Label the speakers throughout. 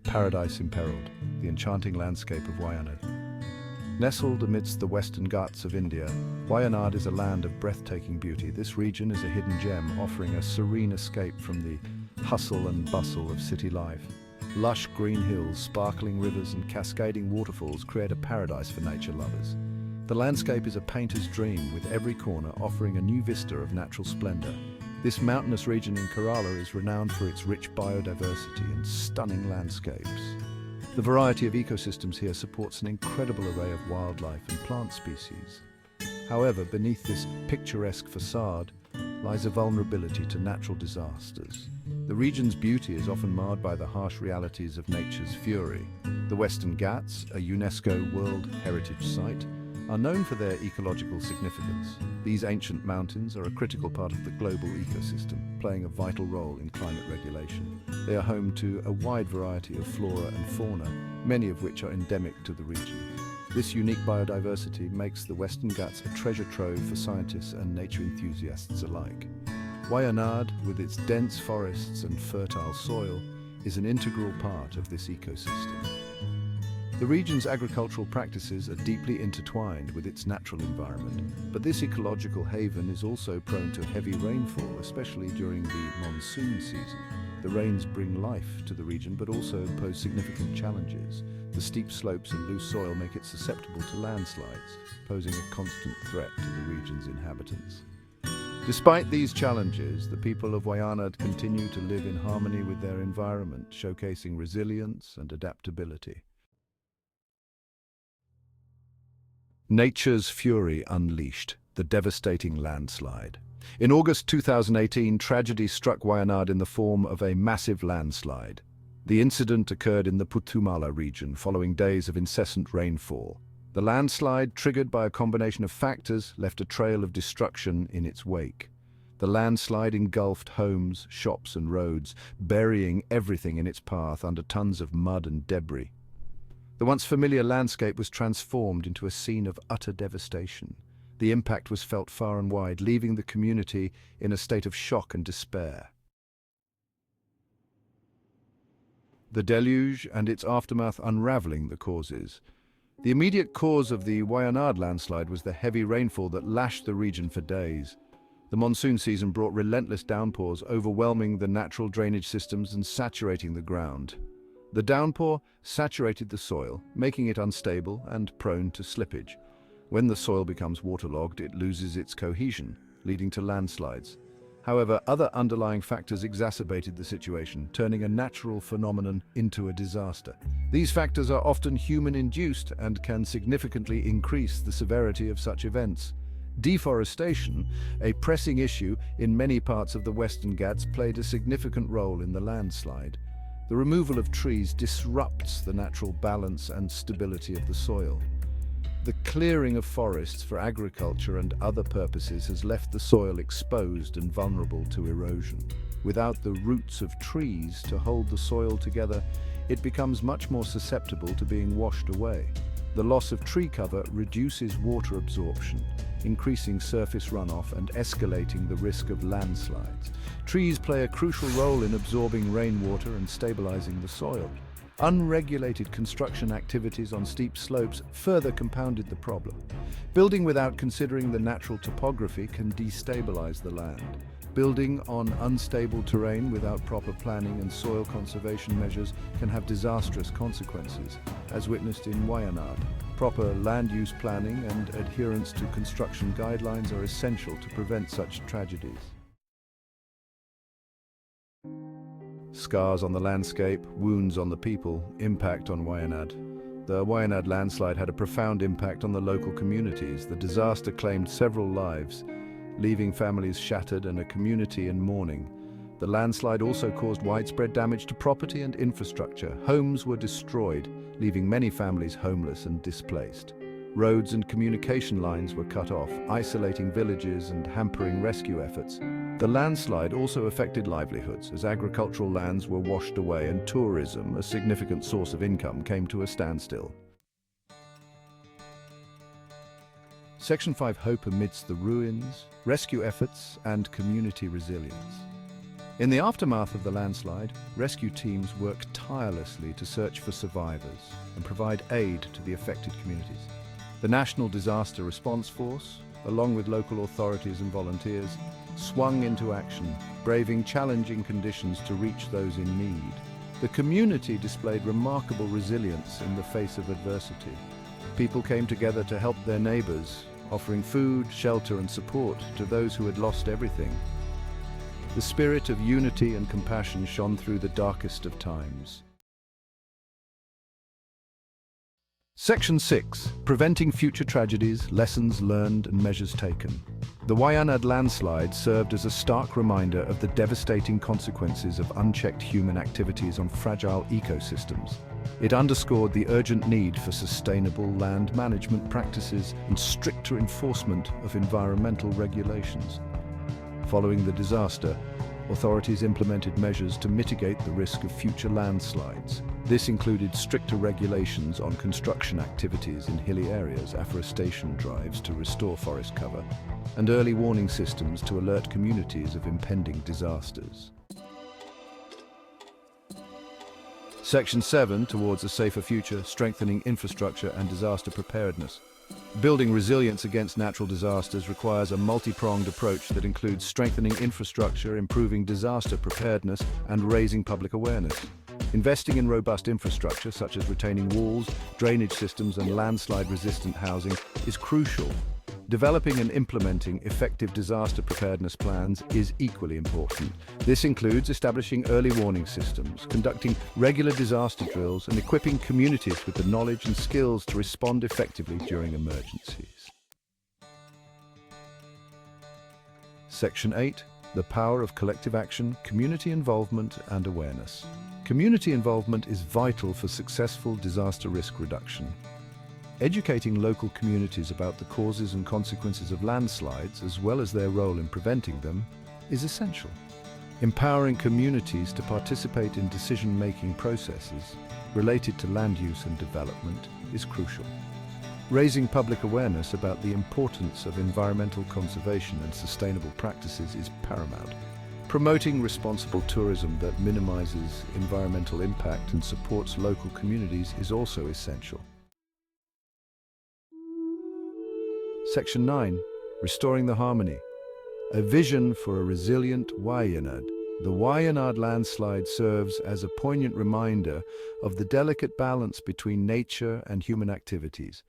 Speaker 1: Paradise Imperiled, the enchanting landscape of Wayanad. Nestled amidst the western Ghats of India, Wayanad is a land of breathtaking beauty. This region is a hidden gem, offering a serene escape from the hustle and bustle of city life. Lush green hills, sparkling rivers and cascading waterfalls create a paradise for nature lovers. The landscape is a painter's dream, with every corner offering a new vista of natural splendor. This mountainous region in Kerala is renowned for its rich biodiversity and stunning landscapes. The variety of ecosystems here supports an incredible array of wildlife and plant species. However, beneath this picturesque facade lies a vulnerability to natural disasters. The region's beauty is often marred by the harsh realities of nature's fury. The Western Ghats, a UNESCO World Heritage Site, are known for their ecological significance. These ancient mountains are a critical part of the global ecosystem, playing a vital role in climate regulation. They are home to a wide variety of flora and fauna, many of which are endemic to the region. This unique biodiversity makes the Western Ghats a treasure trove for scientists and nature enthusiasts alike. Wayanad, with its dense forests and fertile soil, is an integral part of this ecosystem. The region's agricultural practices are deeply intertwined with its natural environment, but this ecological haven is also prone to heavy rainfall, especially during the monsoon season. The rains bring life to the region, but also pose significant challenges. The steep slopes and loose soil make it susceptible to landslides, posing a constant threat to the region's inhabitants. Despite these challenges, the people of Wayanad continue to live in harmony with their environment, showcasing resilience and adaptability. Nature's fury unleashed, the devastating landslide. In August 2018, tragedy struck Wayanad in the form of a massive landslide. The incident occurred in the Puthumala region following days of incessant rainfall. The landslide, triggered by a combination of factors, left a trail of destruction in its wake. The landslide engulfed homes, shops and roads, burying everything in its path under tons of mud and debris. The once familiar landscape was transformed into a scene of utter devastation. The impact was felt far and wide, leaving the community in a state of shock and despair. The deluge and its aftermath unraveling the causes. The immediate cause of the Wayanad landslide was the heavy rainfall that lashed the region for days. The monsoon season brought relentless downpours, overwhelming the natural drainage systems and saturating the ground. The downpour saturated the soil, making it unstable and prone to slippage. When the soil becomes waterlogged, it loses its cohesion, leading to landslides. However, other underlying factors exacerbated the situation, turning a natural phenomenon into a disaster. These factors are often human-induced and can significantly increase the severity of such events. Deforestation, a pressing issue in many parts of the Western Ghats, played a significant role in the landslide. The removal of trees disrupts the natural balance and stability of the soil. The clearing of forests for agriculture and other purposes has left the soil exposed and vulnerable to erosion. Without the roots of trees to hold the soil together, it becomes much more susceptible to being washed away. The loss of tree cover reduces water absorption, increasing surface runoff and escalating the risk of landslides. Trees play a crucial role in absorbing rainwater and stabilizing the soil. Unregulated construction activities on steep slopes further compounded the problem. Building without considering the natural topography can destabilize the land. Building on unstable terrain without proper planning and soil conservation measures can have disastrous consequences, as witnessed in Wayanad. Proper land use planning and adherence to construction guidelines are essential to prevent such tragedies. Scars on the landscape, wounds on the people, impact on Wayanad. The Wayanad landslide had a profound impact on the local communities. The disaster claimed several lives, leaving families shattered and a community in mourning. The landslide also caused widespread damage to property and infrastructure. Homes were destroyed, leaving many families homeless and displaced. Roads and communication lines were cut off, isolating villages and hampering rescue efforts. The landslide also affected livelihoods, as agricultural lands were washed away and tourism, a significant source of income, came to a standstill. Section 5 Hope amidst the ruins, rescue efforts and community resilience. In the aftermath of the landslide, rescue teams worked tirelessly to search for survivors and provide aid to the affected communities. The National Disaster Response Force, along with local authorities and volunteers, swung into action, braving challenging conditions to reach those in need. The community displayed remarkable resilience in the face of adversity. People came together to help their neighbors, offering food, shelter, and support to those who had lost everything. The spirit of unity and compassion shone through the darkest of times. Section 6. Preventing future tragedies, lessons learned and measures taken. The Wayanad landslide served as a stark reminder of the devastating consequences of unchecked human activities on fragile ecosystems. It underscored the urgent need for sustainable land management practices and stricter enforcement of environmental regulations. Following the disaster, authorities implemented measures to mitigate the risk of future landslides. This included stricter regulations on construction activities in hilly areas, afforestation drives to restore forest cover, and early warning systems to alert communities of impending disasters. Section 7, towards a safer future, strengthening infrastructure and disaster preparedness. Building resilience against natural disasters requires a multi-pronged approach that includes strengthening infrastructure, improving disaster preparedness, and raising public awareness. Investing in robust infrastructure, such as retaining walls, drainage systems, and landslide-resistant housing, is crucial. Developing and implementing effective disaster preparedness plans is equally important. This includes establishing early warning systems, conducting regular disaster drills, and equipping communities with the knowledge and skills to respond effectively during emergencies. Section 8. The power of collective action, community involvement, and awareness. Community involvement is vital for successful disaster risk reduction. Educating local communities about the causes and consequences of landslides, as well as their role in preventing them, is essential. Empowering communities to participate in decision-making processes related to land use and development is crucial. Raising public awareness about the importance of environmental conservation and sustainable practices is paramount. Promoting responsible tourism that minimizes environmental impact and supports local communities is also essential. Section 9. Restoring the harmony. A vision for a resilient Wayanad. The Wayanad landslide serves as a poignant reminder of the delicate balance between nature and human activities.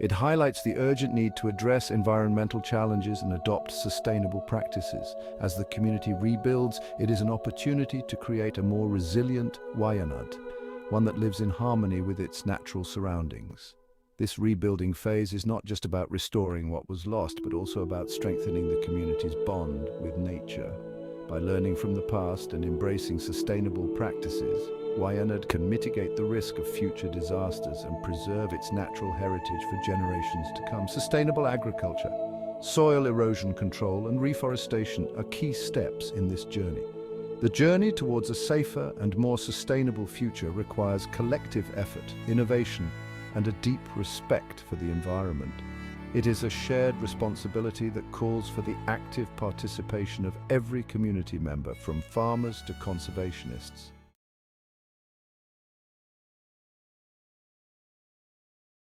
Speaker 1: It highlights the urgent need to address environmental challenges and adopt sustainable practices. As the community rebuilds, it is an opportunity to create a more resilient Wayanad, one that lives in harmony with its natural surroundings. This rebuilding phase is not just about restoring what was lost, but also about strengthening the community's bond with nature. By learning from the past and embracing sustainable practices, Wayanad can mitigate the risk of future disasters and preserve its natural heritage for generations to come. Sustainable agriculture, soil erosion control, and reforestation are key steps in this journey. The journey towards a safer and more sustainable future requires collective effort, innovation, and a deep respect for the environment. It is a shared responsibility that calls for the active participation of every community member, from farmers to conservationists.